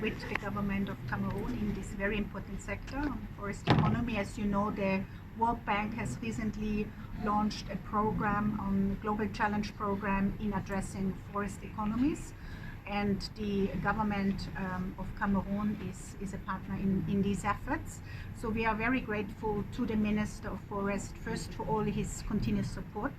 with the government of Cameroon in this very important sector, forest economy. As you know, the World Bank has recently launched a program on Global Challenge program in addressing forest economies. And the government of Cameroon is a partner in these efforts. So we are very grateful to the Minister of Forest, first for all his continuous support,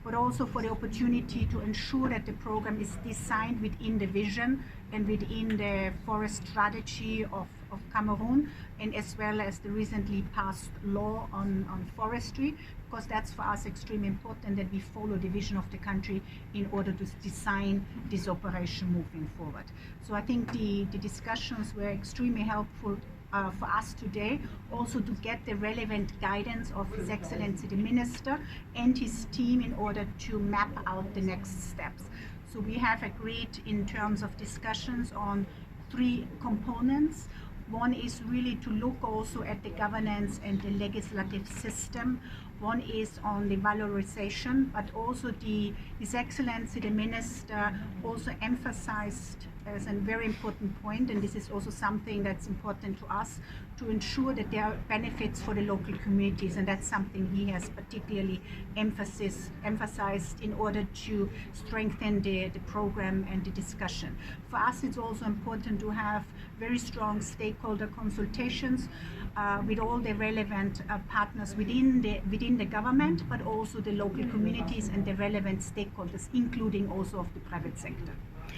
but also for the opportunity to ensure that the program is designed within the vision and within the forest strategy of Cameroon, and as well as the recently passed law on forestry, because that's for us extremely important that we follow the vision of the country in order to design this operation moving forward. So I think the discussions were extremely helpful for us today, also to get the relevant guidance of His Excellency the Minister and his team in order to map out the next steps. So we have agreed in terms of discussions on 3 components. One is really to look also at the governance and the legislative system. One is on the valorization, but also His Excellency the Minister also emphasized as a very important point, and this is also something that's important to us, to ensure that there are benefits for the local communities, and that's something he has particularly emphasized in order to strengthen the program and the discussion. For us, it's also important to have very strong stakeholder consultations with all the relevant partners within the government, but also the local communities and the relevant stakeholders, including also of the private sector.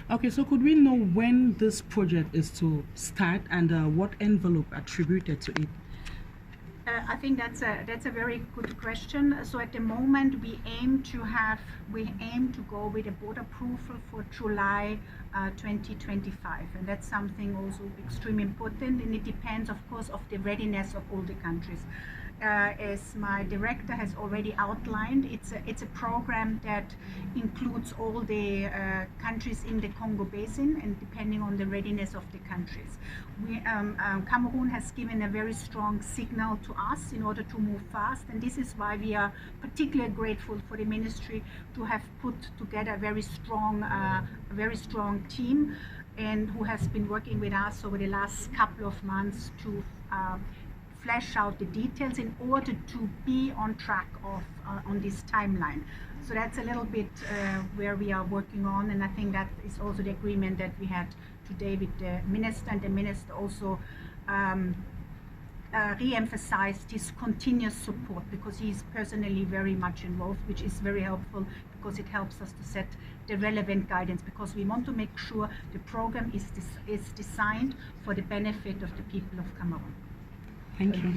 Okay, so could we know when this project is to start and what envelope attributed to it? I think that's a very good question. So at the moment we aim to go with a board approval for July 2025, and that's something also extremely important, and it depends of course of the readiness of all the countries. As my director has already outlined, it's a program that includes all the countries in the Congo Basin, and depending on the readiness of the countries. Cameroon has given a very strong signal to us in order to move fast, and this is why we are particularly grateful for the ministry to have put together a very strong team, and who has been working with us over the last couple of months to flesh out the details in order to be on track on this timeline. So that's a little bit where we are working on, and I think that is also the agreement that we had today with the minister, and the minister also re-emphasized his continuous support, because he is personally very much involved, which is very helpful, because it helps us to set the relevant guidance, because we want to make sure the program is designed for the benefit of the people of Cameroon. Thank you.